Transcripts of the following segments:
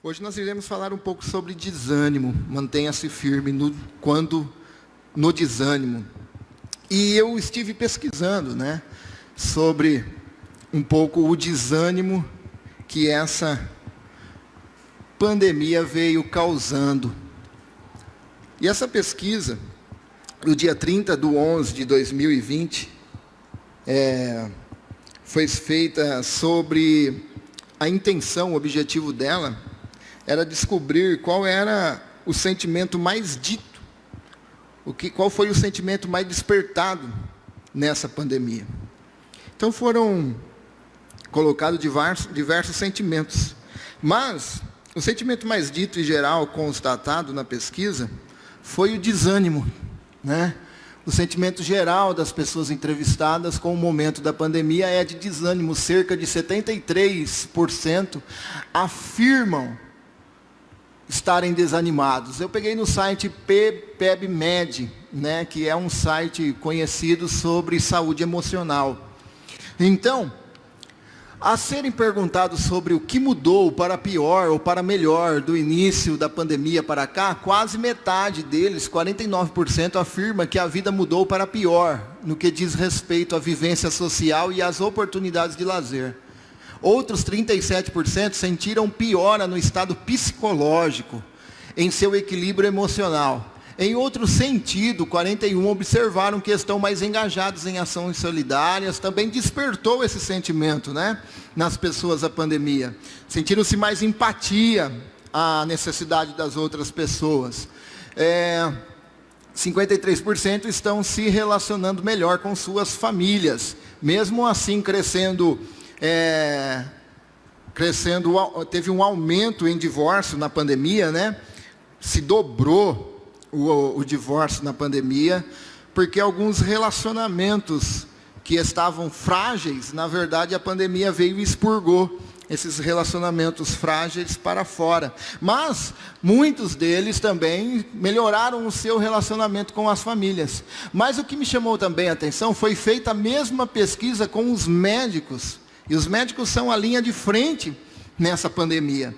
Hoje nós iremos falar um pouco sobre desânimo. Mantenha-se firme no desânimo. E eu estive pesquisando, sobre um pouco o desânimo que essa pandemia veio causando. E essa pesquisa, no dia 30/11/2020, foi feita sobre a intenção, o objetivo dela era descobrir qual era o sentimento mais dito, qual foi o sentimento mais despertado nessa pandemia. Então foram colocados diversos sentimentos, mas o sentimento mais dito e geral constatado na pesquisa foi o desânimo, O sentimento geral das pessoas entrevistadas com o momento da pandemia é de desânimo. Cerca de 73% afirmam estarem desanimados. Eu peguei no site PebMed, que é um site conhecido sobre saúde emocional. Então, a serem perguntados sobre o que mudou para pior ou para melhor do início da pandemia para cá, quase metade deles, 49%, afirma que a vida mudou para pior no que diz respeito à vivência social e às oportunidades de lazer. Outros 37% sentiram piora no estado psicológico, em seu equilíbrio emocional. Em outro sentido, 41% observaram que estão mais engajados em ações solidárias. Também despertou esse sentimento, nas pessoas a pandemia. Sentiram-se mais empatia à necessidade das outras pessoas. 53% estão se relacionando melhor com suas famílias. Mesmo assim, teve um aumento em divórcio na pandemia, Se dobrou o divórcio na pandemia, porque alguns relacionamentos que estavam frágeis, na verdade a pandemia veio e expurgou esses relacionamentos frágeis para fora. Mas muitos deles também melhoraram o seu relacionamento com as famílias. Mas o que me chamou também a atenção foi feita a mesma pesquisa com os médicos. E os médicos são a linha de frente nessa pandemia,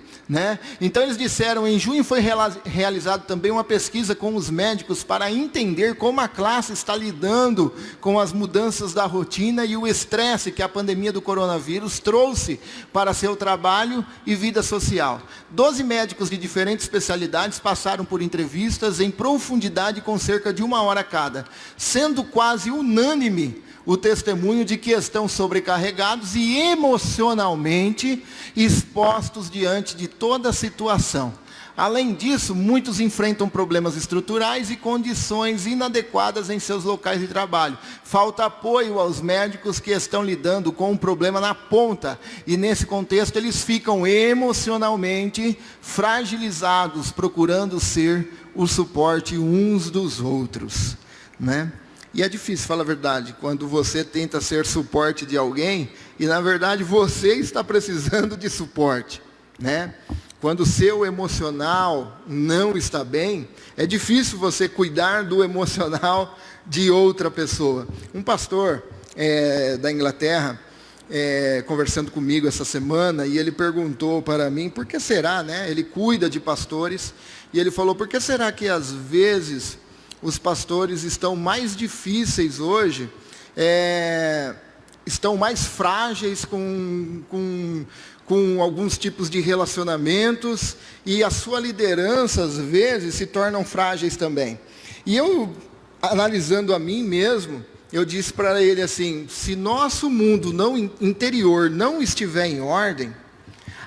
Então eles disseram, em junho foi realizada também uma pesquisa com os médicos para entender como a classe está lidando com as mudanças da rotina e o estresse que a pandemia do coronavírus trouxe para seu trabalho e vida social. 12 médicos de diferentes especialidades passaram por entrevistas em profundidade com cerca de 1 hora cada, sendo quase unânime o testemunho de que estão sobrecarregados e emocionalmente expostos diante de toda a situação. Além disso, muitos enfrentam problemas estruturais e condições inadequadas em seus locais de trabalho. Falta apoio aos médicos que estão lidando com um problema na ponta. E nesse contexto eles ficam emocionalmente fragilizados, procurando ser o suporte uns dos outros, E é difícil, fala a verdade, quando você tenta ser suporte de alguém e, na verdade, você está precisando de suporte, Quando o seu emocional não está bem, é difícil você cuidar do emocional de outra pessoa. Um pastor da Inglaterra, conversando comigo essa semana, e ele perguntou para mim, por que será, Ele cuida de pastores, e ele falou, por que será que às vezes os pastores estão mais difíceis hoje, estão mais frágeis com alguns tipos de relacionamentos, e a sua liderança, às vezes, se tornam frágeis também. E eu, analisando a mim mesmo, eu disse para ele assim, se nosso mundo interior não estiver em ordem,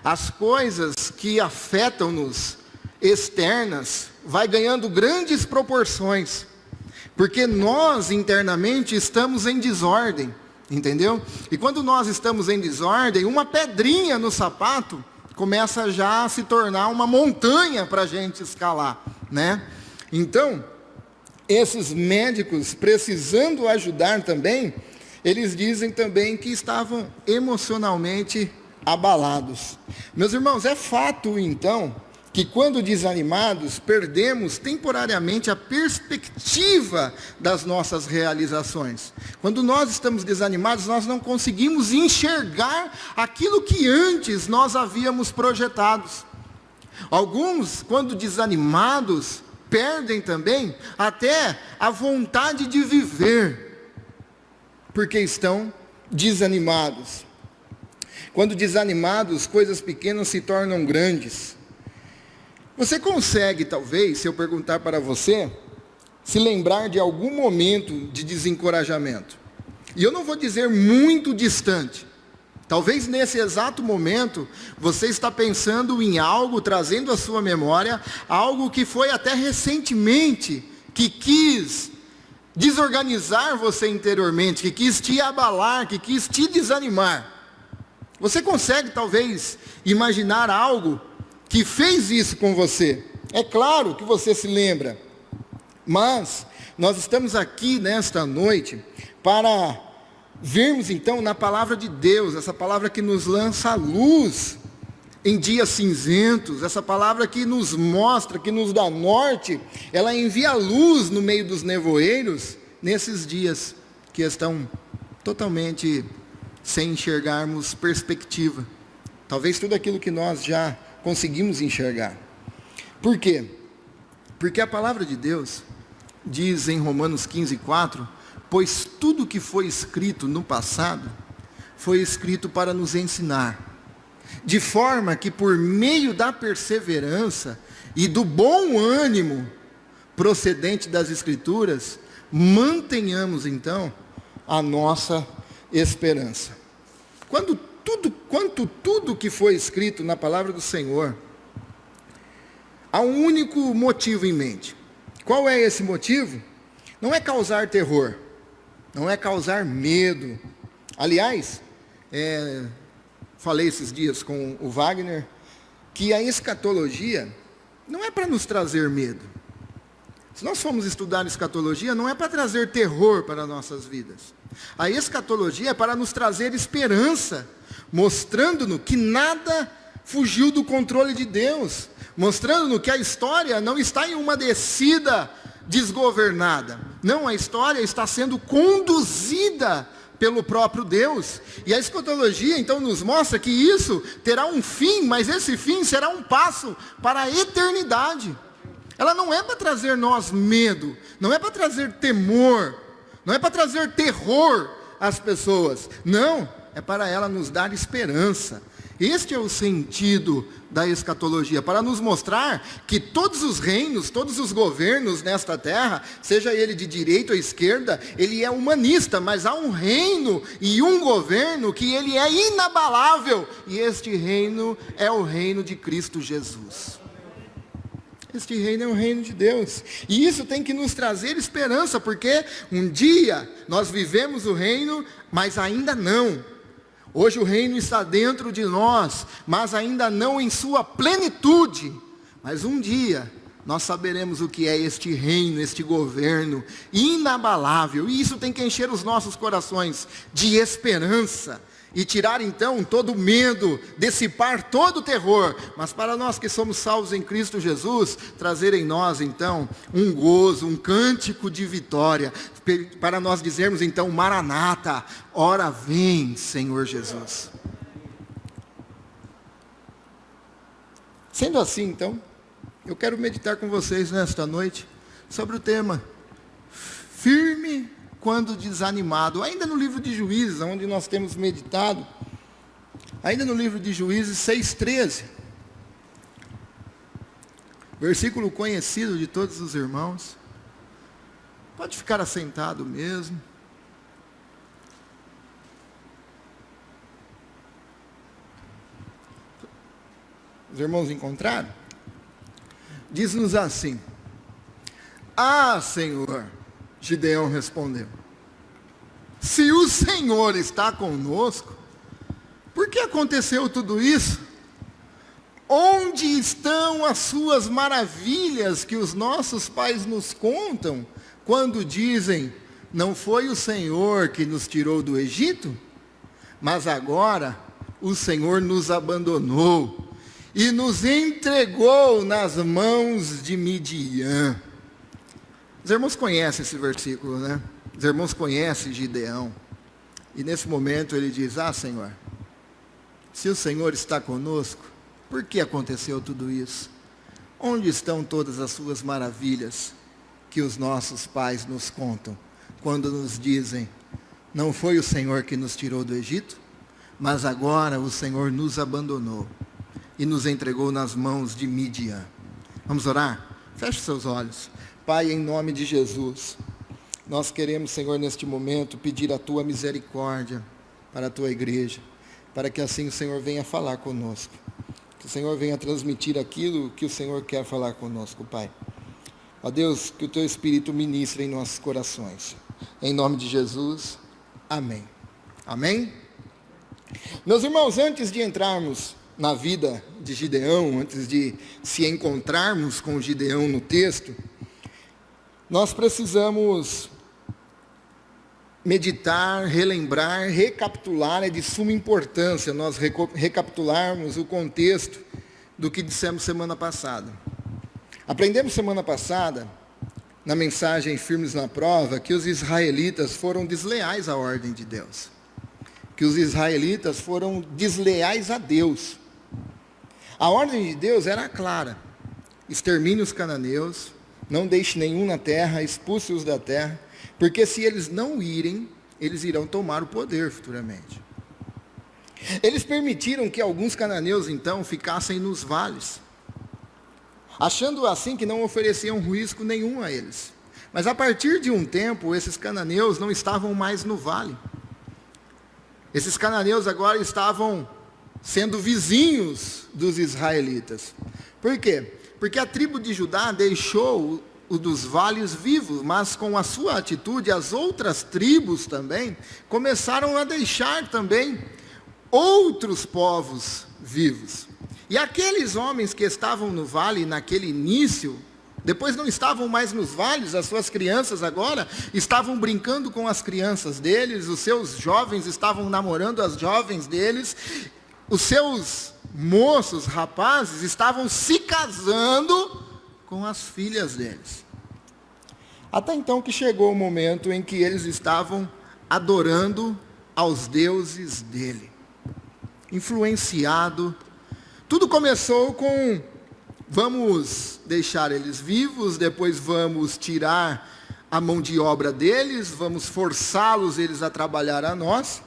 as coisas que afetam-nos externas vai ganhando grandes proporções, porque nós internamente estamos em desordem, entendeu? E quando nós estamos em desordem, uma pedrinha no sapato começa já a se tornar uma montanha para a gente escalar, Então, esses médicos, precisando ajudar também, eles dizem também que estavam emocionalmente abalados. Meus irmãos, é fato então que quando desanimados, perdemos temporariamente a perspectiva das nossas realizações. Quando nós estamos desanimados, nós não conseguimos enxergar aquilo que antes nós havíamos projetado. Alguns, quando desanimados, perdem também até a vontade de viver, porque estão desanimados. Quando desanimados, coisas pequenas se tornam grandes. Você consegue, talvez, se eu perguntar para você, se lembrar de algum momento de desencorajamento? E eu não vou dizer muito distante. Talvez nesse exato momento, você está pensando em algo, trazendo à sua memória, algo que foi até recentemente, que quis desorganizar você interiormente, que quis te abalar, que quis te desanimar. Você consegue, talvez, imaginar algo que fez isso com você? É claro que você se lembra, mas nós estamos aqui nesta noite para vermos então na palavra de Deus, essa palavra que nos lança a luz em dias cinzentos, essa palavra que nos mostra, que nos dá norte, ela envia luz no meio dos nevoeiros, nesses dias que estão totalmente sem enxergarmos perspectiva. Talvez tudo aquilo que nós já conseguimos enxergar. Por quê? Porque a palavra de Deus diz em Romanos 15:4, pois tudo que foi escrito no passado, foi escrito para nos ensinar, de forma que por meio da perseverança e do bom ânimo procedente das Escrituras, mantenhamos então a nossa esperança. Quanto tudo que foi escrito na palavra do Senhor, há um único motivo em mente. Qual é esse motivo? Não é causar terror, não é causar medo. Aliás, falei esses dias com o Wagner, que a escatologia não é para nos trazer medo. Se nós formos estudar escatologia, não é para trazer terror para nossas vidas. A escatologia é para nos trazer esperança, mostrando-nos que nada fugiu do controle de Deus, mostrando-nos que a história não está em uma descida desgovernada. Não, a história está sendo conduzida pelo próprio Deus. E a escatologia então nos mostra que isso terá um fim, mas esse fim será um passo para a eternidade. Ela não é para trazer nós medo, não é para trazer temor, não é para trazer terror às pessoas. Não, é para ela nos dar esperança. Este é o sentido da escatologia, para nos mostrar que todos os reinos, todos os governos nesta terra, seja ele de direita ou esquerda, ele é humanista, mas há um reino e um governo que ele é inabalável, e este reino é o reino de Cristo Jesus. Este reino é o reino de Deus, e isso tem que nos trazer esperança, porque um dia nós vivemos o reino, mas ainda não. Hoje o reino está dentro de nós, mas ainda não em sua plenitude. Mas um dia nós saberemos o que é este reino, este governo inabalável. E isso tem que encher os nossos corações de esperança. E tirar então todo o medo, dissipar todo o terror. Mas para nós que somos salvos em Cristo Jesus, trazer em nós então um gozo, um cântico de vitória. Para nós dizermos então, Maranata, ora vem, Senhor Jesus. Sendo assim então, eu quero meditar com vocês nesta noite sobre o tema firme quando desanimado. Ainda no livro de Juízes, onde nós temos meditado, ainda no livro de Juízes 6:13, versículo conhecido de todos os irmãos. Pode ficar assentado mesmo. Os irmãos encontraram? Diz-nos assim: Ah, Senhor, Gideão respondeu, se o Senhor está conosco, por que aconteceu tudo isso? Onde estão as suas maravilhas que os nossos pais nos contam, quando dizem, não foi o Senhor que nos tirou do Egito? Mas agora o Senhor nos abandonou e nos entregou nas mãos de Midian. Os irmãos conhecem esse versículo, né? Os irmãos conhecem Gideão. E nesse momento ele diz, ah, Senhor, se o Senhor está conosco, Por que aconteceu tudo isso? Onde estão todas as suas maravilhas que os nossos pais nos contam, quando nos dizem, não foi o Senhor que nos tirou do Egito, mas agora o Senhor nos abandonou e nos entregou nas mãos de Midian. Vamos orar? Feche seus olhos. Pai, em nome de Jesus, nós queremos, Senhor, neste momento, pedir a Tua misericórdia para a Tua igreja, para que assim o Senhor venha falar conosco. Que o Senhor venha transmitir aquilo que o Senhor quer falar conosco, Pai. Ó Deus, que o Teu Espírito ministre em nossos corações. Em nome de Jesus, amém. Amém? Meus irmãos, antes de entrarmos na vida de Gideão, antes de se encontrarmos com Gideão no texto, nós precisamos meditar, relembrar, recapitular. É de suma importância nós recapitularmos o contexto do que dissemos semana passada. Aprendemos semana passada, na mensagem Firmes na Prova, que os israelitas foram desleais à ordem de Deus. Que os israelitas foram desleais a Deus. A ordem de Deus era clara: extermine os cananeus, não deixe nenhum na terra, expulse-os da terra, porque se eles não irem, eles irão tomar o poder futuramente. Eles permitiram que alguns cananeus, então, ficassem nos vales, achando assim que não ofereciam risco nenhum a eles. Mas a partir de um tempo, esses cananeus não estavam mais no vale. Esses cananeus agora estavam sendo vizinhos dos israelitas. Por quê? Porque a tribo de Judá deixou o dos vales vivos, mas com a sua atitude, as outras tribos também começaram a deixar também outros povos vivos. E aqueles homens que estavam no vale naquele início, depois não estavam mais nos vales, as suas crianças agora estavam brincando com as crianças deles, os seus jovens estavam namorando as jovens deles, os seus moços, rapazes, estavam se casando com as filhas deles. Até então que chegou o momento em que eles estavam adorando aos deuses dele, influenciado. Tudo começou com: vamos deixar eles vivos, depois vamos tirar a mão de obra deles, vamos forçá-los eles a trabalhar a nós.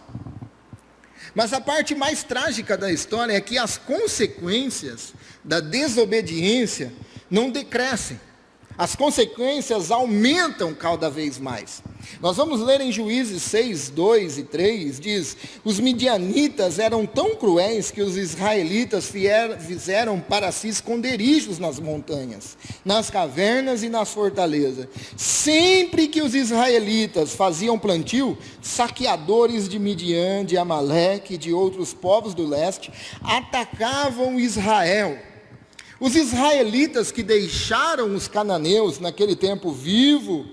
Mas a parte mais trágica da história é que as consequências da desobediência não decrescem. As consequências aumentam cada vez mais. Nós vamos ler em Juízes 6, 2 e 3, diz: os midianitas eram tão cruéis que os israelitas fizeram para si esconderijos nas montanhas, nas cavernas e nas fortalezas. Sempre que os israelitas faziam plantio, saqueadores de Midian, de Amaleque e de outros povos do leste atacavam Israel. Os israelitas que deixaram os cananeus naquele tempo vivo,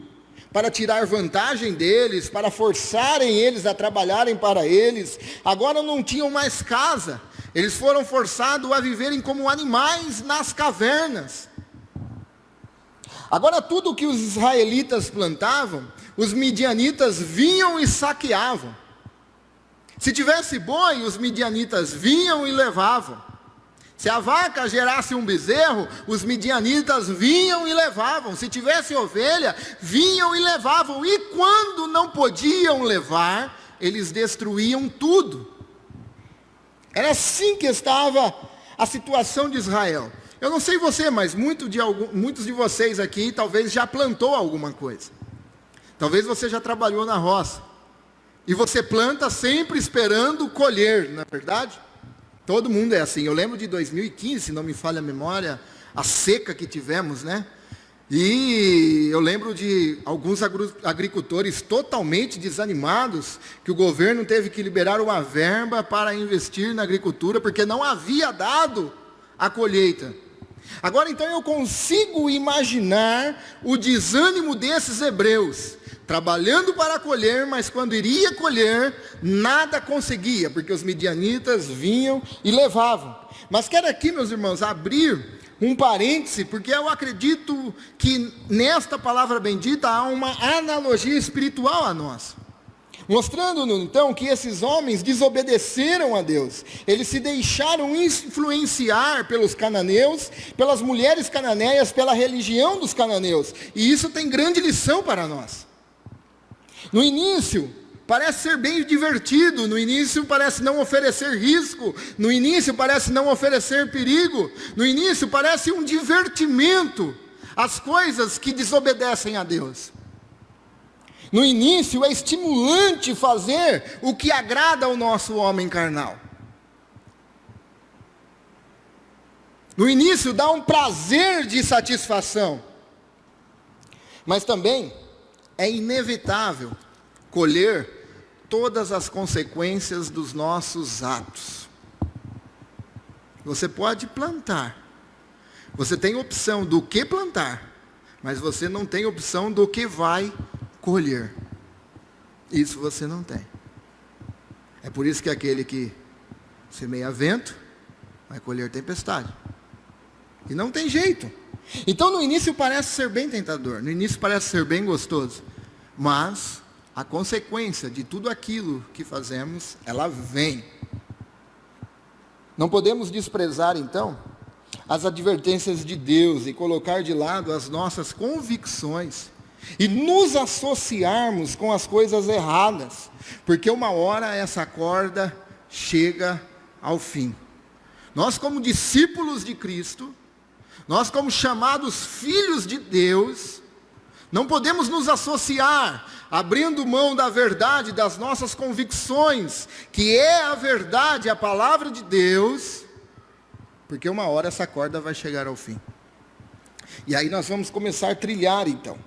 para tirar vantagem deles, para forçarem eles a trabalharem para eles, agora não tinham mais casa. Eles foram forçados a viverem como animais nas cavernas. Agora tudo que os israelitas plantavam, os midianitas vinham e saqueavam. Se tivesse boi, os midianitas vinham e levavam. Se a vaca gerasse um bezerro, os midianitas vinham e levavam. Se tivesse ovelha, vinham e levavam. E quando não podiam levar, eles destruíam tudo. Era assim que estava a situação de Israel. Eu não sei você, mas muitos de vocês aqui talvez já plantou alguma coisa. Talvez você já trabalhou na roça. E você planta sempre esperando colher, não é verdade? Todo mundo é assim. Eu lembro de 2015, se não me falha a memória, a seca que tivemos, né? E eu lembro de alguns agricultores totalmente desanimados, que o governo teve que liberar uma verba para investir na agricultura, porque não havia dado a colheita. Agora então eu consigo imaginar o desânimo desses hebreus, trabalhando para colher, mas quando iria colher, nada conseguia, porque os midianitas vinham e levavam. Mas quero aqui, meus irmãos, abrir um parêntese, porque eu acredito que nesta palavra bendita há uma analogia espiritual a nós. Mostrando-nos então que esses homens desobedeceram a Deus. Eles se deixaram influenciar pelos cananeus, pelas mulheres cananeias, pela religião dos cananeus. E isso tem grande lição para nós. No início, parece ser bem divertido. No início parece não oferecer risco. No início parece não oferecer perigo. No início parece um divertimento as coisas que desobedecem a Deus. No início é estimulante fazer o que agrada ao nosso homem carnal. No início dá um prazer de satisfação. Mas também é inevitável colher todas as consequências dos nossos atos. Você pode plantar. Você tem opção do que plantar, mas você não tem opção do que vai colher. Isso você não tem. É por isso que aquele que semeia vento vai colher tempestade. E não tem jeito. Então no início parece ser bem tentador, no início parece ser bem gostoso, mas a consequência de tudo aquilo que fazemos, ela vem. Não podemos desprezar então as advertências de Deus e colocar de lado as nossas convicções e nos associarmos com as coisas erradas, porque uma hora essa corda chega ao fim. Nós, como discípulos de Cristo, nós, como chamados filhos de Deus, não podemos nos associar abrindo mão da verdade, das nossas convicções, que é a verdade, a palavra de Deus, porque uma hora essa corda vai chegar ao fim. E aí nós vamos começar a trilhar então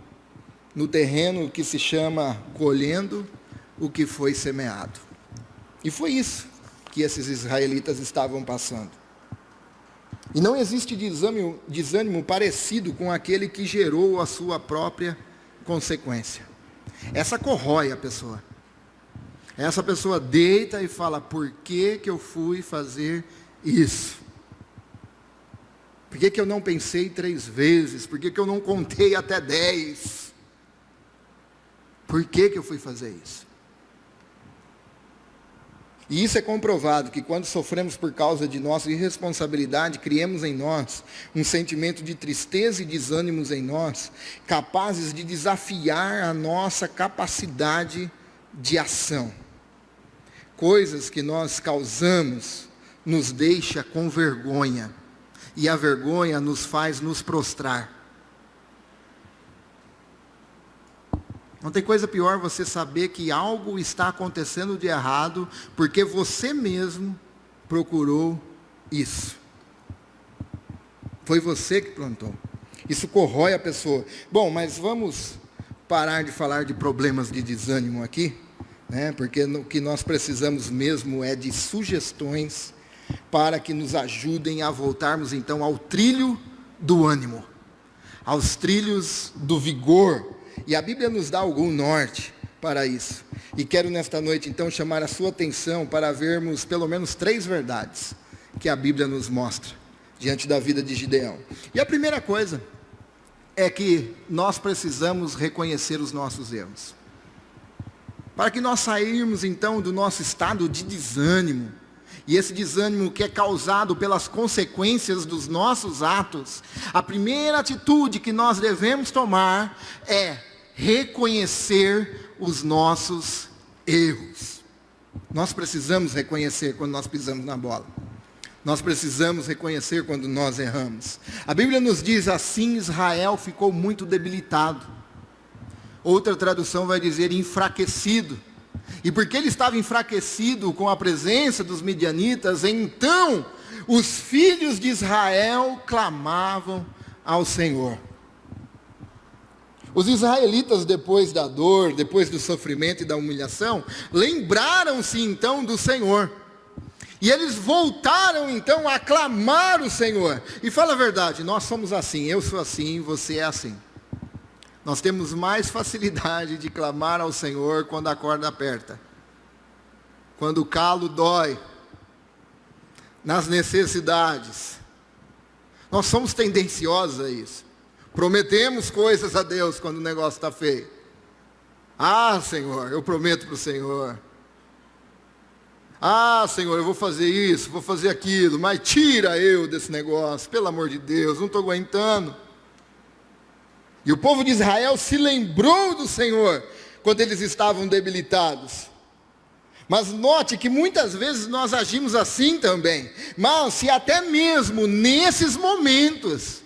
no terreno que se chama colhendo o que foi semeado. E foi isso que esses israelitas estavam passando. E não existe desânimo parecido com aquele que gerou a sua própria consequência. Essa corrói a pessoa. Essa pessoa deita e fala: por que eu fui fazer isso? Por que eu não pensei 3 vezes? Por que eu não contei até 10? Por que eu fui fazer isso? E isso é comprovado, que quando sofremos por causa de nossa irresponsabilidade, criamos em nós um sentimento de tristeza e desânimos em nós, capazes de desafiar a nossa capacidade de ação. Coisas que nós causamos nos deixa com vergonha, e a vergonha nos faz nos prostrar. Não tem coisa pior você saber que algo está acontecendo de errado, porque você mesmo procurou isso. Foi você que plantou. Isso corrói a pessoa. Bom, mas vamos parar de falar de problemas de desânimo aqui, né? Porque o que nós precisamos mesmo é de sugestões para que nos ajudem a voltarmos então ao trilho do ânimo, aos trilhos do vigor. E a Bíblia nos dá algum norte para isso. E quero nesta noite então chamar a sua atenção para vermos pelo menos 3 verdades que a Bíblia nos mostra diante da vida de Gideão. E a primeira coisa é que nós precisamos reconhecer os nossos erros. Para que nós sairmos então do nosso estado de desânimo, e esse desânimo que é causado pelas consequências dos nossos atos, a primeira atitude que nós devemos tomar é reconhecer os nossos erros. Nós precisamos reconhecer quando nós pisamos na bola. Nós precisamos reconhecer quando nós erramos. A Bíblia nos diz assim: Israel ficou muito debilitado. Outra tradução vai dizer enfraquecido. E porque ele estava enfraquecido com a presença dos midianitas, então os filhos de Israel clamavam ao Senhor. Os israelitas, depois da dor, depois do sofrimento e da humilhação, lembraram-se então do Senhor. E eles voltaram então a clamar o Senhor. E fala a verdade, nós somos assim, eu sou assim, você é assim. Nós temos mais facilidade de clamar ao Senhor quando a corda aperta, quando o calo dói, nas necessidades. Nós somos tendenciosos a isso. Prometemos coisas a Deus quando o negócio está feio. Ah, Senhor, eu prometo para o Senhor. Ah, Senhor, eu vou fazer isso, vou fazer aquilo, mas tira eu desse negócio, pelo amor de Deus, não estou aguentando. E o povo de Israel se lembrou do Senhor quando eles estavam debilitados. Mas note que muitas vezes nós agimos assim também. Mas se até mesmo nesses momentos,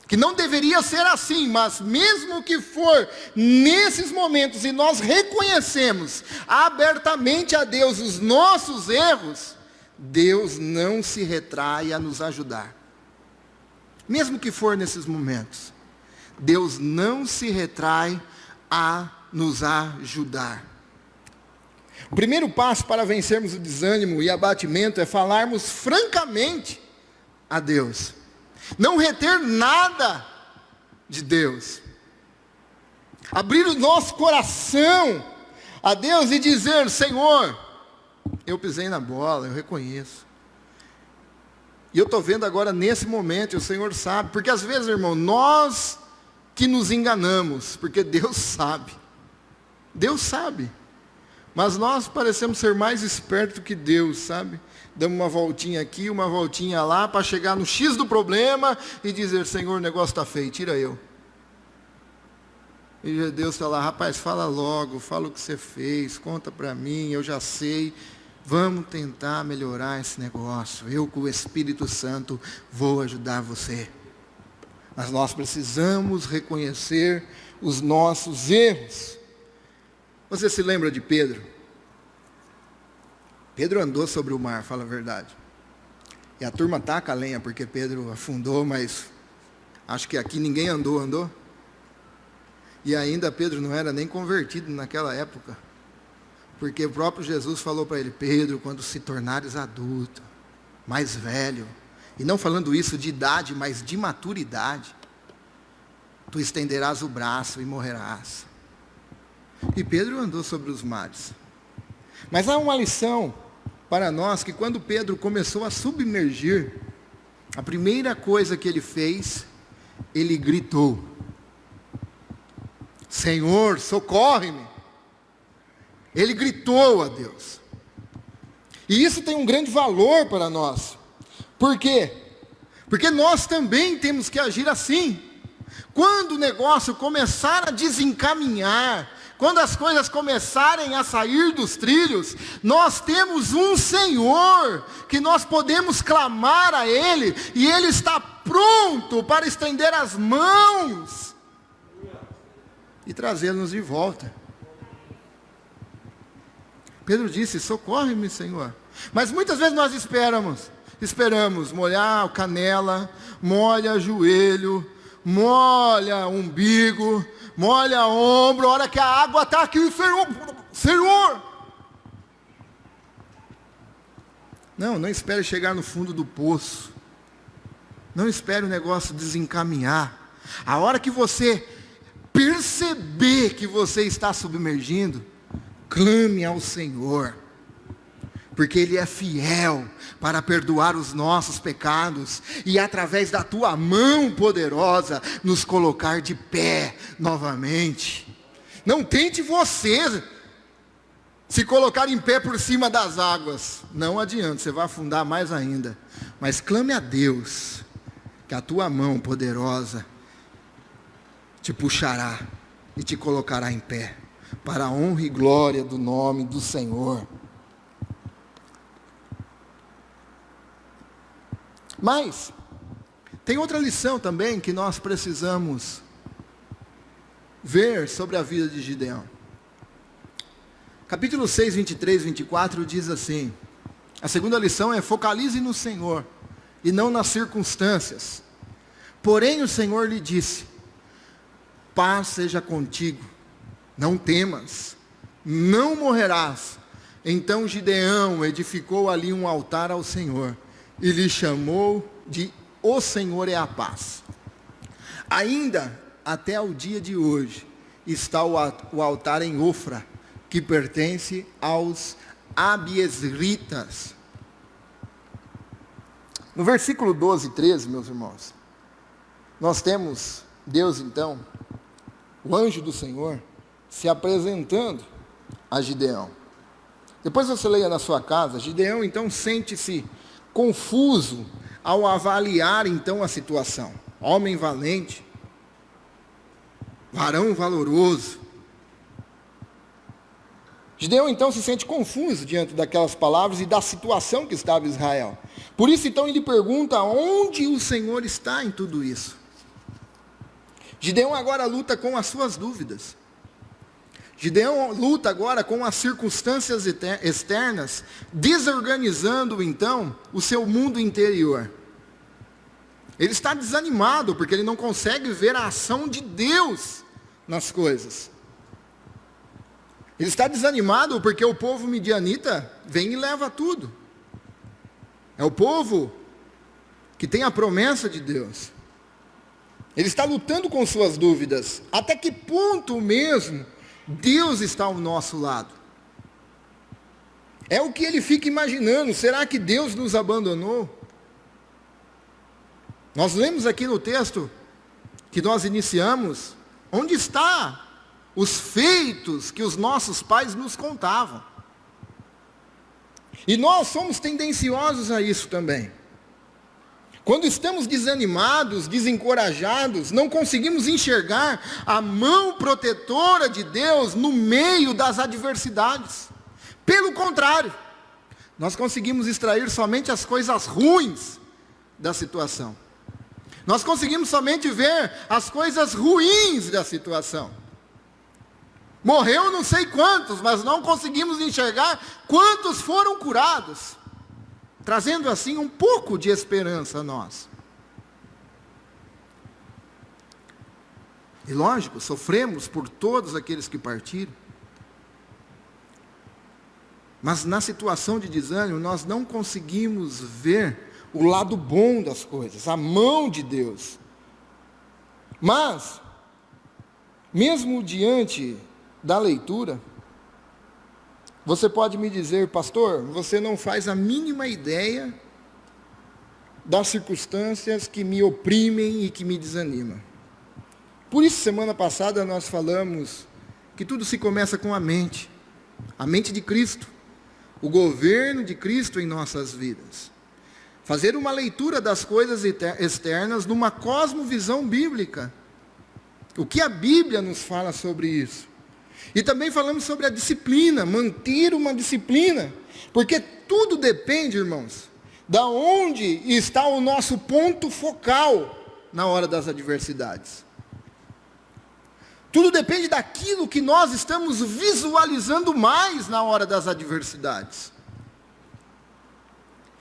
que não deveria ser assim, mas mesmo que for nesses momentos e nós reconhecemos abertamente a Deus os nossos erros, Deus não se retrai a nos ajudar. Mesmo que for nesses momentos, Deus não se retrai a nos ajudar. O primeiro passo para vencermos o desânimo e abatimento é falarmos francamente a Deus. Não reter nada de Deus. Abrir o nosso coração a Deus e dizer: Senhor, eu pisei na bola, eu reconheço. E eu estou vendo agora nesse momento, e o Senhor sabe. Porque às vezes, irmão, nós que nos enganamos, porque Deus sabe. Deus sabe. Mas nós parecemos ser mais espertos que Deus, sabe? Damos uma voltinha aqui, uma voltinha lá, para chegar no X do problema e dizer: Senhor, o negócio está feio, tira eu. E Deus está lá: rapaz, fala logo, fala o que você fez, conta para mim, eu já sei. Vamos tentar melhorar esse negócio. Eu com o Espírito Santo vou ajudar você. Mas nós precisamos reconhecer os nossos erros. Você se lembra de Pedro? Pedro andou sobre o mar, fala a verdade. E a turma taca a lenha porque Pedro afundou, mas acho que aqui ninguém andou? E ainda Pedro não era nem convertido naquela época. Porque o próprio Jesus falou para ele: Pedro, quando se tornares adulto, mais velho, e não falando isso de idade, mas de maturidade, tu estenderás o braço e morrerás. E Pedro andou sobre os mares. Mas há uma lição para nós, que quando Pedro começou a submergir, a primeira coisa que ele fez, ele gritou: Senhor, socorre-me. Ele gritou a Deus. E isso tem um grande valor para nós. Por quê? Porque nós também temos que agir assim. Quando o negócio começar a desencaminhar, quando as coisas começarem a sair dos trilhos, nós temos um Senhor, que nós podemos clamar a Ele, e Ele está pronto para estender as mãos, e trazê-los de volta. Pedro disse: socorre-me, Senhor. Mas muitas vezes nós esperamos molhar a canela, molha joelho, molha umbigo, molha ombro, a hora que a água está aqui, Senhor. Não espere chegar no fundo do poço. Não espere o negócio desencaminhar. A hora que você perceber que você está submergindo, clame ao Senhor. Porque Ele é fiel para perdoar os nossos pecados e através da tua mão poderosa nos colocar de pé novamente. Não tente você se colocar em pé por cima das águas. Não adianta, você vai afundar mais ainda. Mas clame a Deus, que a tua mão poderosa te puxará e te colocará em pé, para a honra e glória do nome do Senhor. Mas tem outra lição também que nós precisamos ver sobre a vida de Gideão. Capítulo 6, 23, 24 diz assim: a segunda lição é: focalize no Senhor e não nas circunstâncias. Porém o Senhor lhe disse: paz seja contigo, não temas, não morrerás. Então Gideão edificou ali um altar ao Senhor e lhe chamou de O Senhor é a Paz. Ainda até o dia de hoje está o altar em Ofra, que pertence aos Abiesritas. No versículo 12 e 13, meus irmãos, nós temos Deus então, o anjo do Senhor, se apresentando a Gideão. Depois você leia na sua casa. Gideão então sente-se confuso ao avaliar então a situação. Homem valente, varão valoroso. Gideão então se sente confuso diante daquelas palavras e da situação que estava Israel. Por isso então ele pergunta onde o Senhor está em tudo isso. Gideão agora luta com as suas dúvidas. Gideão luta agora com as circunstâncias externas, desorganizando então o seu mundo interior. Ele está desanimado porque ele não consegue ver a ação de Deus nas coisas. Ele está desanimado porque o povo midianita vem e leva tudo. É o povo que tem a promessa de Deus. Ele está lutando com suas dúvidas. Até que ponto mesmo Deus está ao nosso lado? É o que ele fica imaginando. Será que Deus nos abandonou? Nós lemos aqui no texto que nós iniciamos, onde está os feitos que os nossos pais nos contavam. E nós somos tendenciosos a isso também. Quando estamos desanimados, desencorajados, não conseguimos enxergar a mão protetora de Deus no meio das adversidades. Pelo contrário, nós conseguimos extrair somente as coisas ruins da situação. Nós conseguimos somente ver as coisas ruins da situação. Morreu não sei quantos, mas não conseguimos enxergar quantos foram curados, trazendo assim um pouco de esperança a nós. E lógico, sofremos por todos aqueles que partiram. Mas na situação de desânimo, nós não conseguimos ver o lado bom das coisas, a mão de Deus. Mas, mesmo diante da leitura, você pode me dizer, pastor, você não faz a mínima ideia das circunstâncias que me oprimem e que me desanimam. Por isso, semana passada nós falamos que tudo se começa com a mente de Cristo, o governo de Cristo em nossas vidas. Fazer uma leitura das coisas externas numa cosmovisão bíblica. O que a Bíblia nos fala sobre isso? E também falamos sobre a disciplina, manter uma disciplina. Porque tudo depende, irmãos, da onde está o nosso ponto focal na hora das adversidades. Tudo depende daquilo que nós estamos visualizando mais na hora das adversidades.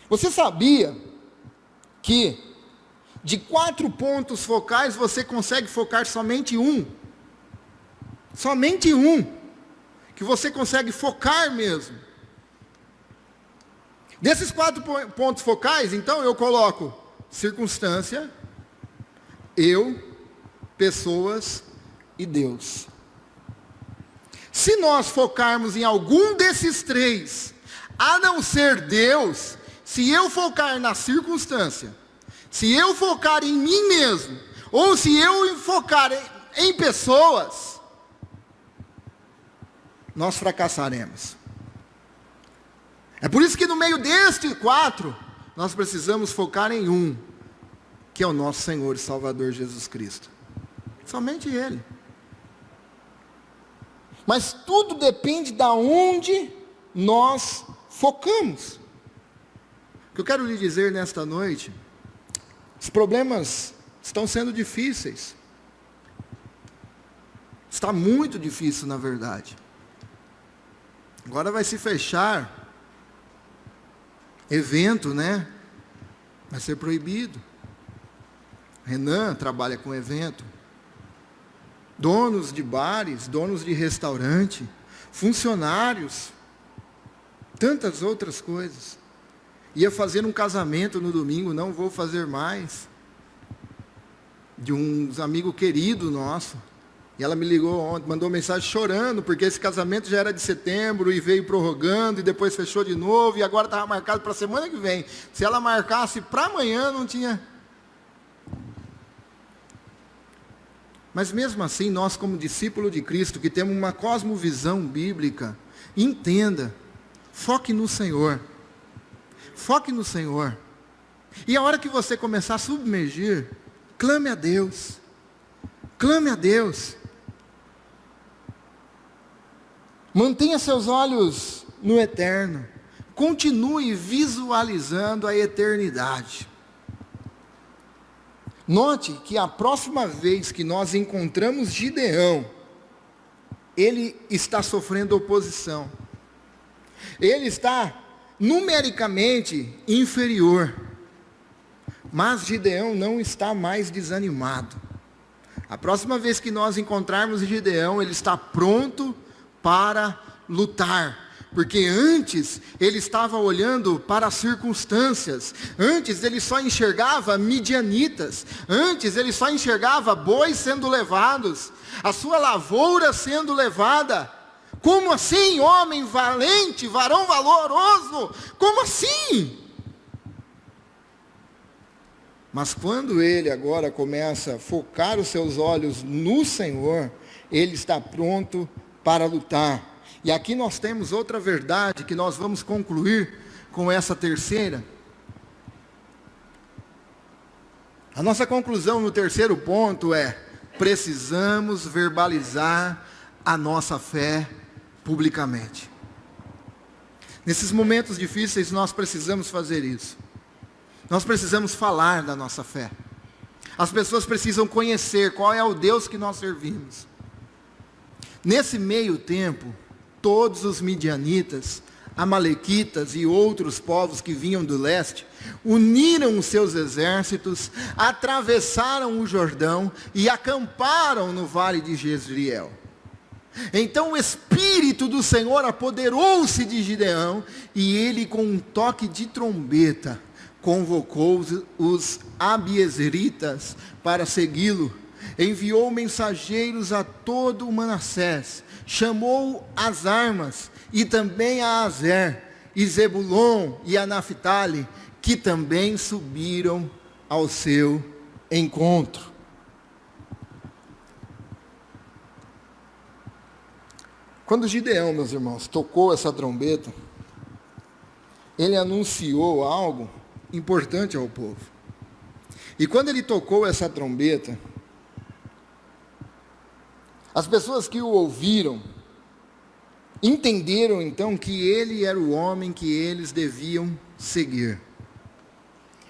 Você sabia que de 4 pontos focais você consegue focar somente um? Somente um, que você consegue focar mesmo. Desses 4 pontos focais, então eu coloco circunstância, eu, pessoas e Deus. Se nós focarmos em algum desses 3, a não ser Deus, se eu focar na circunstância, se eu focar em mim mesmo, ou se eu focar em pessoas, nós fracassaremos. É por isso que no meio destes 4, nós precisamos focar em um, que é o nosso Senhor e Salvador Jesus Cristo. Somente Ele. Mas tudo depende de onde nós focamos. O que eu quero lhe dizer nesta noite, os problemas estão sendo difíceis. Está muito difícil, na verdade. Agora vai se fechar evento, né? Vai ser proibido. Renan trabalha com evento. Donos de bares, donos de restaurante, funcionários, tantas outras coisas. Ia fazer um casamento no domingo, não vou fazer mais. De um amigo querido nosso. E ela me ligou ontem, mandou mensagem chorando, porque esse casamento já era de setembro e veio prorrogando e depois fechou de novo e agora estava marcado para a semana que vem. Se ela marcasse para amanhã, não tinha. Mas mesmo assim, nós como discípulo de Cristo, que temos uma cosmovisão bíblica, entenda, foque no Senhor. Foque no Senhor. E a hora que você começar a submergir, clame a Deus. Clame a Deus. Mantenha seus olhos no eterno. Continue visualizando a eternidade. Note que a próxima vez que nós encontramos Gideão, ele está sofrendo oposição. Ele está numericamente inferior. Mas Gideão não está mais desanimado. A próxima vez que nós encontrarmos Gideão, ele está pronto para lutar. Porque antes ele estava olhando para as circunstâncias. Antes ele só enxergava midianitas. Antes ele só enxergava bois sendo levados. A sua lavoura sendo levada. Como assim, homem valente, varão valoroso? Como assim? Mas quando ele agora começa a focar os seus olhos no Senhor, ele está pronto para lutar. E aqui nós temos outra verdade que nós vamos concluir com essa terceira. A nossa conclusão no terceiro ponto é: precisamos verbalizar a nossa fé publicamente. Nesses momentos difíceis nós precisamos fazer isso. Nós precisamos falar da nossa fé. As pessoas precisam conhecer qual é o Deus que nós servimos. Nesse meio tempo, todos os midianitas, amalequitas e outros povos que vinham do leste, uniram os seus exércitos, atravessaram o Jordão e acamparam no vale de Jezreel. Então o Espírito do Senhor apoderou-se de Gideão, e ele com um toque de trombeta, convocou os abiezeritas para segui-lo, enviou mensageiros a todo o Manassés, chamou as armas, e também a Azer, e Zebulon e a Naphtali, que também subiram ao seu encontro. Quando Gideão, meus irmãos, tocou essa trombeta, ele anunciou algo importante ao povo. E quando ele tocou essa trombeta, as pessoas que o ouviram, entenderam então que ele era o homem que eles deviam seguir.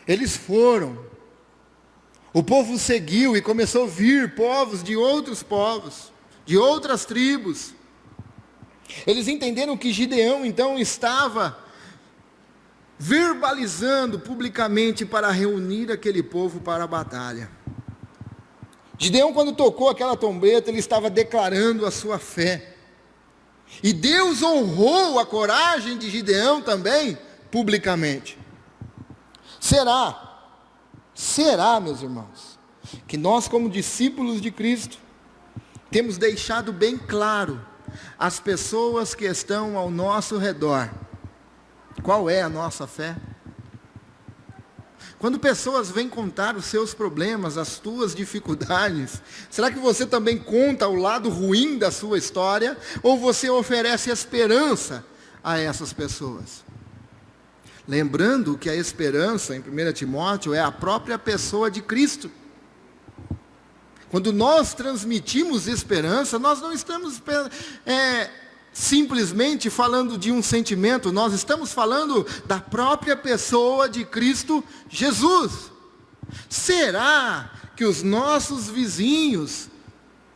Eles foram. O povo seguiu e começou a vir povos de outros povos, de outras tribos. Eles entenderam que Gideão então estava verbalizando publicamente para reunir aquele povo para a batalha. Gideão, quando tocou aquela trombeta, ele estava declarando a sua fé. E Deus honrou a coragem de Gideão também, publicamente. Será, meus irmãos, que nós como discípulos de Cristo, temos deixado bem claro às pessoas que estão ao nosso redor, qual é a nossa fé? Quando pessoas vêm contar os seus problemas, as tuas dificuldades, será que você também conta o lado ruim da sua história? Ou você oferece esperança a essas pessoas? Lembrando que a esperança, em 1 Timóteo, é a própria pessoa de Cristo. Quando nós transmitimos esperança, nós não estamos simplesmente falando de um sentimento, nós estamos falando da própria pessoa de Cristo Jesus. Será que os nossos vizinhos,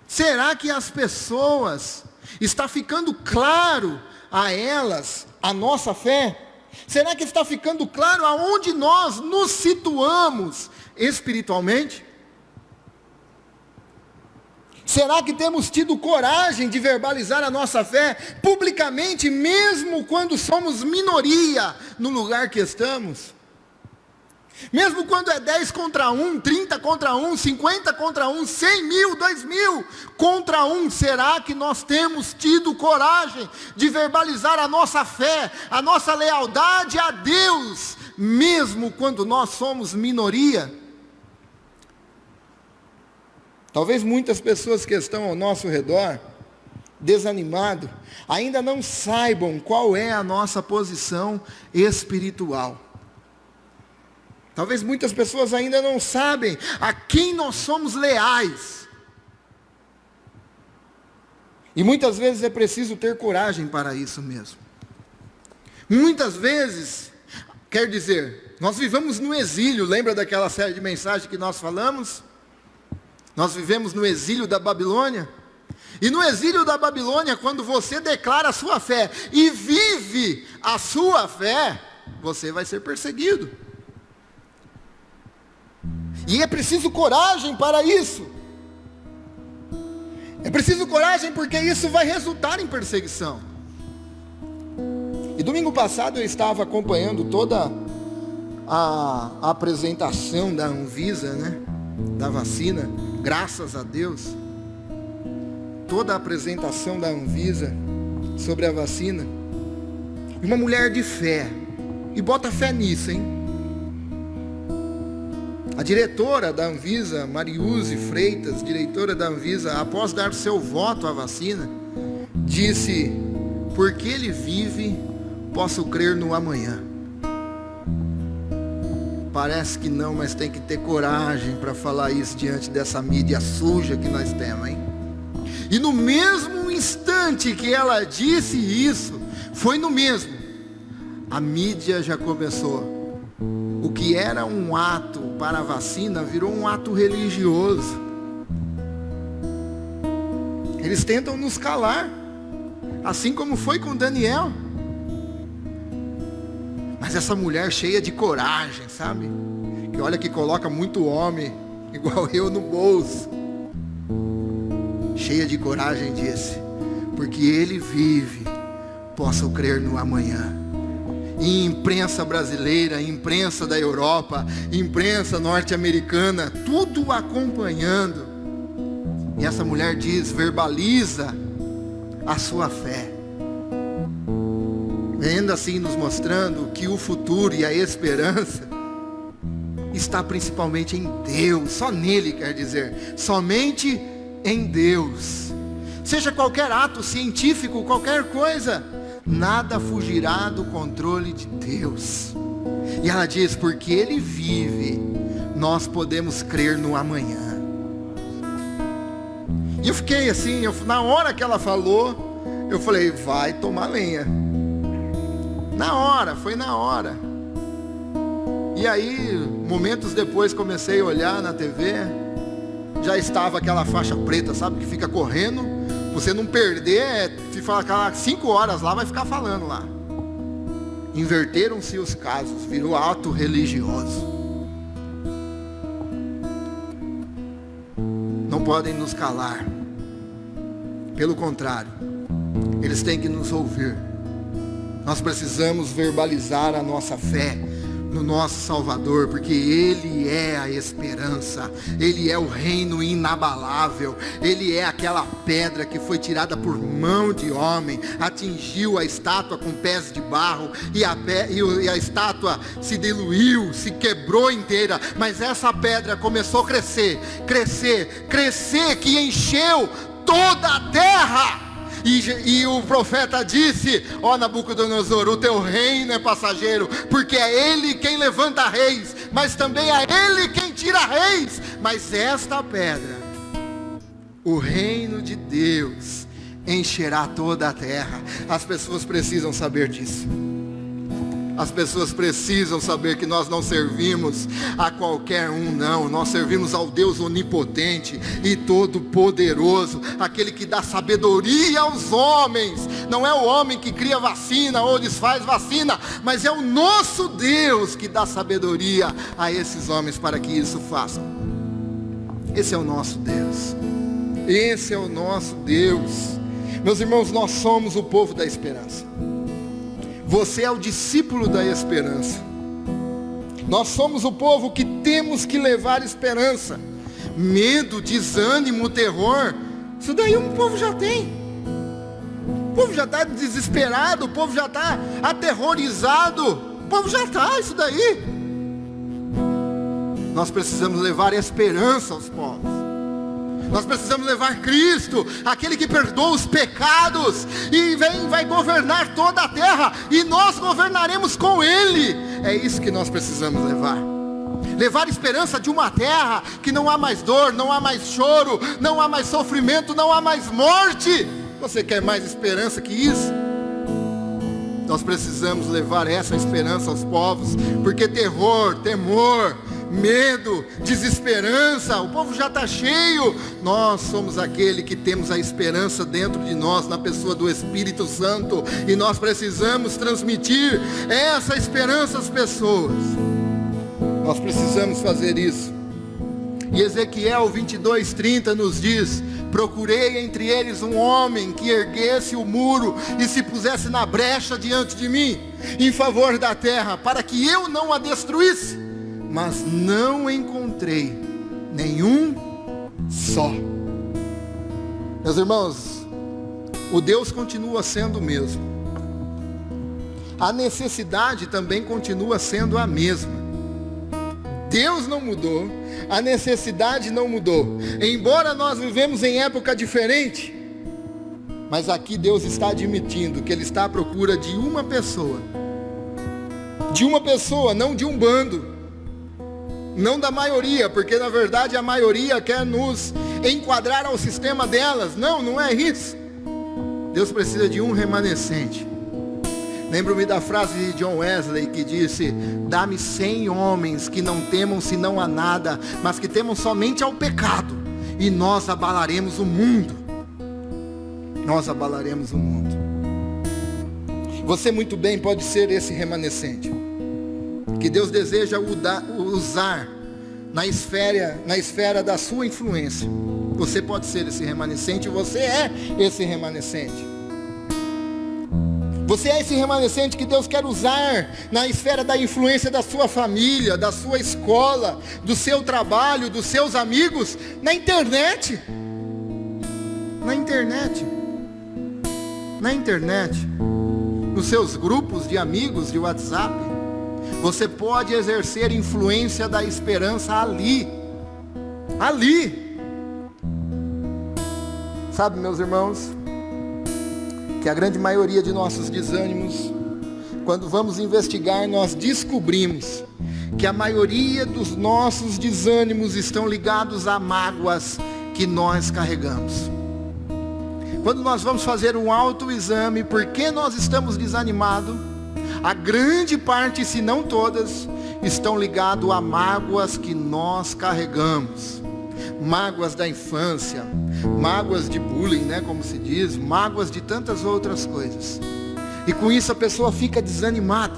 será que as pessoas, está ficando claro a elas a nossa fé? Será que está ficando claro aonde nós nos situamos espiritualmente? Será que temos tido coragem de verbalizar a nossa fé publicamente, mesmo quando somos minoria no lugar que estamos? Mesmo quando é 10 contra 1, 30 contra 1, 50 contra 1, 100 mil, 2 mil contra 1, será que nós temos tido coragem de verbalizar a nossa fé, a nossa lealdade a Deus, mesmo quando nós somos minoria? Talvez muitas pessoas que estão ao nosso redor, desanimado, ainda não saibam qual é a nossa posição espiritual. Talvez muitas pessoas ainda não sabem a quem nós somos leais. E muitas vezes é preciso ter coragem para isso mesmo. Muitas vezes, quer dizer, nós vivemos no exílio, lembra daquela série de mensagens que nós falamos? Nós vivemos no exílio da Babilônia. E no exílio da Babilônia, quando você declara a sua fé e vive a sua fé, você vai ser perseguido. E é preciso coragem para isso. É preciso coragem porque isso vai resultar em perseguição. E domingo passado eu estava acompanhando toda a apresentação da Anvisa, né? Da vacina, graças a Deus. Toda a apresentação da Anvisa sobre a vacina. E uma mulher de fé. E bota fé nisso, hein? A diretora da Anvisa, Mariuse Freitas, diretora da Anvisa, após dar seu voto à vacina, disse: porque ele vive, posso crer no amanhã. Parece que não, mas tem que ter coragem para falar isso diante dessa mídia suja que nós temos, hein? E no mesmo instante que ela disse isso, foi no mesmo, a mídia já começou. O que era um ato para a vacina virou um ato religioso. Eles tentam nos calar, assim como foi com Daniel. Mas essa mulher cheia de coragem, sabe? Que olha que coloca muito homem, igual eu, no bolso. Cheia de coragem disse: porque ele vive, posso crer no amanhã. E imprensa brasileira, imprensa da Europa, imprensa norte-americana, tudo acompanhando. E essa mulher diz, verbaliza a sua fé. Vendo assim, nos mostrando que o futuro e a esperança está principalmente em Deus, só nele, quer dizer, somente em Deus. Seja qualquer ato científico, qualquer coisa, nada fugirá do controle de Deus. E ela diz, porque ele vive, nós podemos crer no amanhã. E eu fiquei assim, na hora que ela falou, eu falei, vai tomar lenha. Na hora, foi na hora. E aí, momentos depois, comecei a olhar na TV, já estava aquela faixa preta, sabe, que fica correndo, você não perder, se falar 5 horas lá, vai ficar falando lá. Inverteram-se os casos, virou ato religioso. Não podem nos calar. Pelo contrário, eles têm que nos ouvir. Nós precisamos verbalizar a nossa fé no nosso Salvador, porque Ele é a esperança, Ele é o reino inabalável, Ele é aquela pedra que foi tirada por mão de homem, atingiu a estátua com pés de barro, e a estátua se diluiu, se quebrou inteira, mas essa pedra começou a crescer, que encheu toda a terra. E o profeta disse, ó Nabucodonosor, o teu reino é passageiro, porque é ele quem levanta reis, mas também é ele quem tira reis. Mas esta pedra, o reino de Deus, encherá toda a terra. As pessoas precisam saber disso. As pessoas precisam saber que nós não servimos a qualquer um, não. Nós servimos ao Deus onipotente e todo-poderoso, aquele que dá sabedoria aos homens. Não é o homem que cria vacina ou desfaz vacina, mas é o nosso Deus que dá sabedoria a esses homens para que isso façam. Esse é o nosso Deus. Esse é o nosso Deus. Meus irmãos, nós somos o povo da esperança. Você é o discípulo da esperança. Nós somos o povo que temos que levar esperança. Medo, desânimo, terror, isso daí o povo já tem. O povo já está desesperado, o povo já está aterrorizado, o povo já está, isso daí. Nós precisamos levar esperança aos povos. Nós precisamos levar Cristo, aquele que perdoa os pecados, e vai governar toda a terra, e nós governaremos com Ele. É isso que nós precisamos levar. Levar esperança de uma terra que não há mais dor, não há mais choro, não há mais sofrimento, não há mais morte. Você quer mais esperança que isso? Nós precisamos levar essa esperança aos povos, porque terror, temor, medo, desesperança, o povo já está cheio. Nós somos aquele que temos a esperança dentro de nós, na pessoa do Espírito Santo, e nós precisamos transmitir essa esperança às pessoas. Nós precisamos fazer isso. E Ezequiel 22:30 nos diz: procurei entre eles um homem que erguesse o muro e se pusesse na brecha diante de mim, em favor da terra, para que eu não a destruísse. Mas não encontrei nenhum só. Meus irmãos, o Deus continua sendo o mesmo. A necessidade também continua sendo a mesma. Deus não mudou, a necessidade não mudou. Embora nós vivemos em época diferente, mas aqui Deus está admitindo que Ele está à procura de uma pessoa. De uma pessoa, não de um bando. Não da maioria, porque na verdade a maioria quer nos enquadrar ao sistema delas. Não, não é isso. Deus precisa de um remanescente. Lembro-me da frase de John Wesley que disse: dá-me 100 homens que não temam senão a nada, mas que temam somente ao pecado, e nós abalaremos o mundo. Nós abalaremos o mundo. Você muito bem pode ser esse remanescente que Deus deseja usar na esfera da sua influência. Você pode ser esse remanescente, você é esse remanescente. Você é esse remanescente que Deus quer usar na esfera da influência da sua família, da sua escola, do seu trabalho, dos seus amigos, na internet. Na internet. Na internet. Nos seus grupos de amigos de WhatsApp. Você pode exercer influência da esperança ali. Ali. Sabe, meus irmãos, que a grande maioria de nossos desânimos, quando vamos investigar, nós descobrimos que a maioria dos nossos desânimos estão ligados a mágoas que nós carregamos. Quando nós vamos fazer um autoexame, por que nós estamos desanimados? A grande parte, se não todas, estão ligadas a mágoas que nós carregamos. Mágoas da infância, mágoas de bullying, né, como se diz, mágoas de tantas outras coisas. E com isso a pessoa fica desanimada.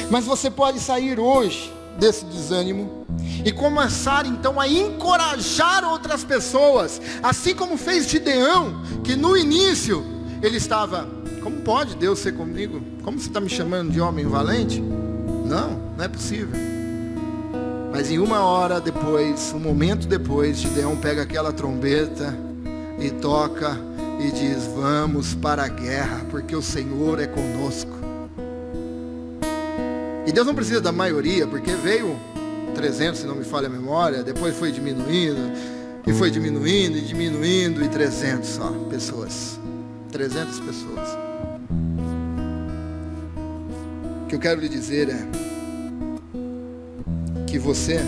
Mas você pode sair hoje desse desânimo e começar então a encorajar outras pessoas, assim como fez Gideão, que no início ele estava: como pode Deus ser comigo? Como você está me chamando de homem valente? Não é possível. Mas em uma hora depois, um momento depois, Gideão pega aquela trombeta e toca e diz: vamos para a guerra, porque o Senhor é conosco. E Deus não precisa da maioria, porque veio 300, se não me falha a memória, depois foi diminuindo, e foi diminuindo, e diminuindo, e 300 só pessoas. 300 pessoas. O que eu quero lhe dizer é que você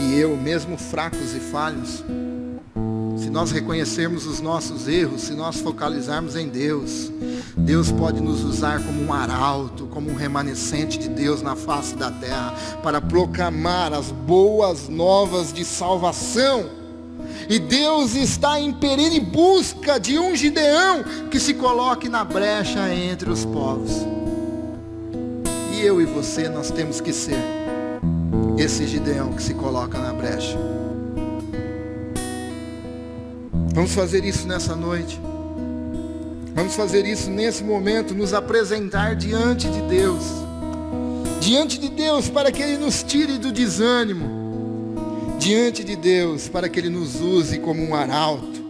e eu, mesmo fracos e falhos, se nós reconhecermos os nossos erros, se nós focalizarmos em Deus, Deus pode nos usar como um arauto, como um remanescente de Deus na face da terra, para proclamar as boas novas de salvação. E Deus está em perene busca de um Gideão que se coloque na brecha entre os povos. E eu e você, nós temos que ser esse Gideão que se coloca na brecha. Vamos fazer isso nessa noite. Vamos fazer isso nesse momento, nos apresentar diante de Deus. Diante de Deus, para que Ele nos tire do desânimo. Diante de Deus, para que Ele nos use como um arauto,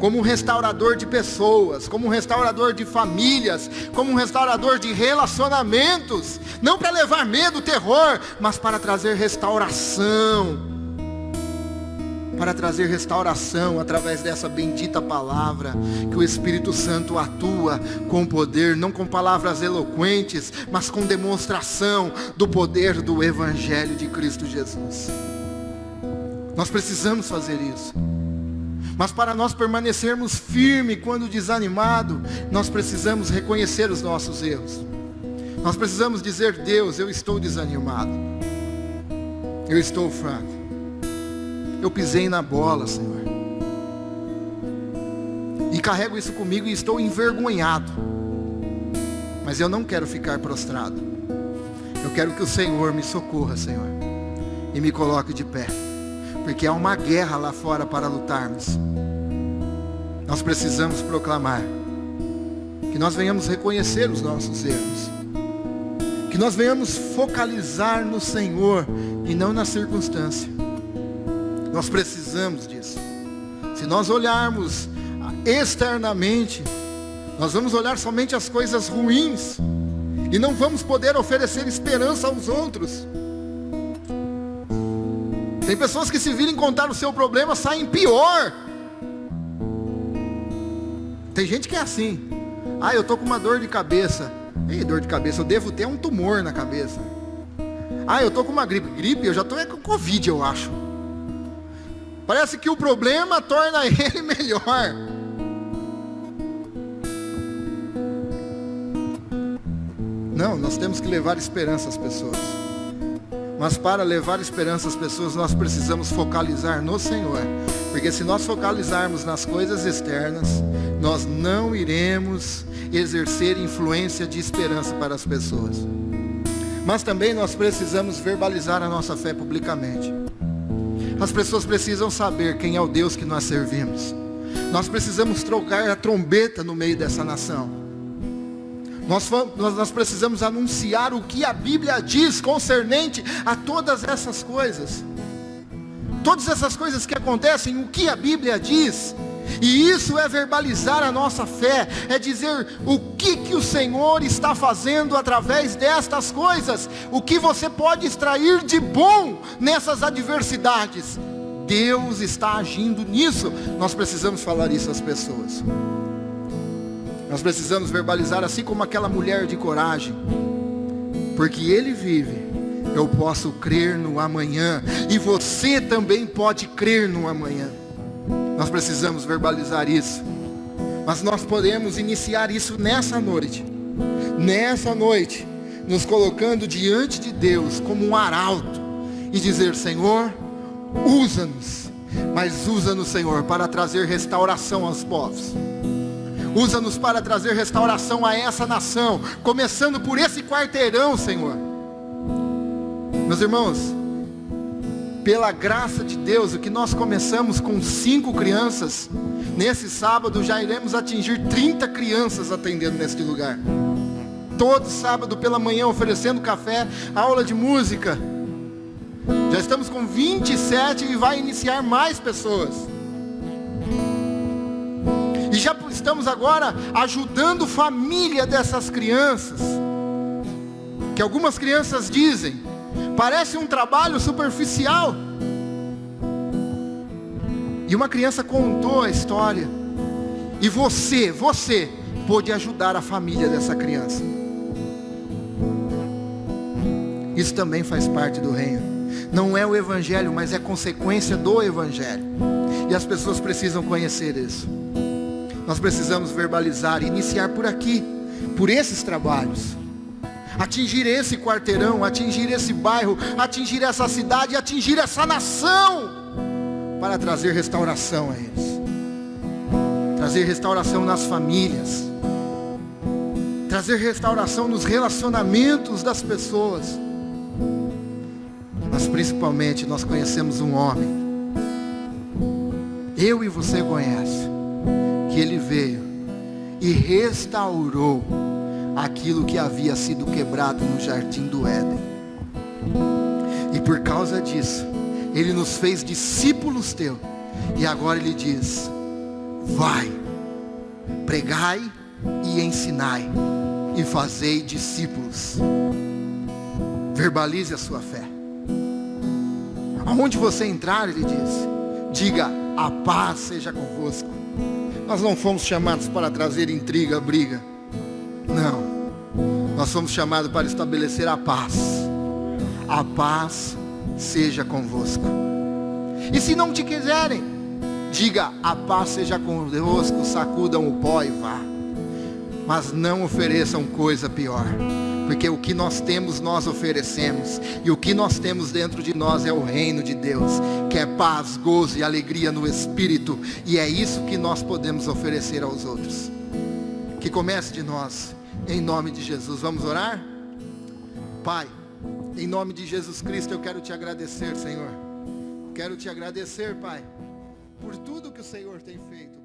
como um restaurador de pessoas, como um restaurador de famílias, como um restaurador de relacionamentos, não para levar medo, terror, mas para trazer restauração. para trazer restauração através dessa bendita palavra, que o Espírito Santo atua com poder, não com palavras eloquentes, mas com demonstração do poder do Evangelho de Cristo Jesus. Nós precisamos fazer isso. Mas para nós permanecermos firmes quando desanimado, nós precisamos reconhecer os nossos erros. Nós precisamos dizer: Deus, eu estou desanimado, eu estou fraco, eu pisei na bola, Senhor, e carrego isso comigo e estou envergonhado, mas eu não quero ficar prostrado. Eu quero que o Senhor me socorra, Senhor, e me coloque de pé, porque há uma guerra lá fora para lutarmos. Nós precisamos proclamar, que nós venhamos reconhecer os nossos erros, que nós venhamos focalizar no Senhor e não na circunstância. Nós precisamos disso. Se nós olharmos externamente, nós vamos olhar somente as coisas ruins e não vamos poder oferecer esperança aos outros. Tem pessoas que, se virem contar o seu problema, saem pior. Tem gente que é assim: ah, eu estou com uma dor de cabeça. Ei, dor de cabeça, eu devo ter um tumor na cabeça. Ah, eu estou com uma gripe, eu já estou com Covid, eu acho. Parece que o problema torna ele melhor. Não, nós temos que levar esperança às pessoas. Mas para levar esperança às pessoas, nós precisamos focalizar no Senhor. Porque se nós focalizarmos nas coisas externas, nós não iremos exercer influência de esperança para as pessoas. Mas também nós precisamos verbalizar a nossa fé publicamente. As pessoas precisam saber quem é o Deus que nós servimos. Nós precisamos trocar a trombeta no meio dessa nação. Nós precisamos anunciar o que a Bíblia diz concernente a todas essas coisas. Todas essas coisas que acontecem, o que a Bíblia diz. E isso é verbalizar a nossa fé, é dizer o que o Senhor está fazendo através destas coisas, o que você pode extrair de bom nessas adversidades. Deus está agindo nisso. Nós precisamos falar isso às pessoas. Nós precisamos verbalizar, assim como aquela mulher de coragem: porque Ele vive, eu posso crer no amanhã, e você também pode crer no amanhã. Nós precisamos verbalizar isso. Mas nós podemos iniciar isso nessa noite, nos colocando diante de Deus como um arauto, e dizer: Senhor, usa-nos, mas usa-nos, Senhor, para trazer restauração aos povos. Usa-nos para trazer restauração a essa nação, começando por esse quarteirão, Senhor. Meus irmãos, pela graça de Deus, o que nós começamos com 5 crianças, nesse sábado já iremos atingir 30 crianças atendendo neste lugar. Todo sábado pela manhã oferecendo café, aula de música. Já estamos com 27 e vai iniciar mais pessoas. E já estamos agora ajudando família dessas crianças, que algumas crianças dizem: parece um trabalho superficial. E uma criança contou a história, e você pôde ajudar a família dessa criança. Isso também faz parte do reino. Não é o Evangelho, mas é consequência do Evangelho. E as pessoas precisam conhecer isso. Nós precisamos verbalizar, iniciar por aqui, por esses trabalhos. Atingir esse quarteirão, atingir esse bairro, atingir essa cidade, atingir essa nação, para trazer restauração a eles. Trazer restauração nas famílias. Trazer restauração nos relacionamentos das pessoas. Mas principalmente nós conhecemos um homem, eu e você conhece, que ele veio e restaurou aquilo que havia sido quebrado no jardim do Éden. E por causa disso, ele nos fez discípulos teus. E agora ele diz: vai, pregai e ensinai, e fazei discípulos. Verbalize a sua fé. Aonde você entrar, ele diz, Diga: a paz seja convosco. Nós não fomos chamados para trazer intriga, briga. Não. Nós fomos chamados para estabelecer a paz. A paz seja convosco. E se não te quiserem, diga: a paz seja convosco, sacudam o pó e vá. Mas não ofereçam coisa pior. Porque o que nós temos, nós oferecemos. E o que nós temos dentro de nós é o reino de Deus, que é paz, gozo e alegria no Espírito. E é isso que nós podemos oferecer aos outros. Que comece de nós, em nome de Jesus. Vamos orar? Pai, em nome de Jesus Cristo, eu quero te agradecer, Senhor. Quero te agradecer, Pai, por tudo que o Senhor tem feito.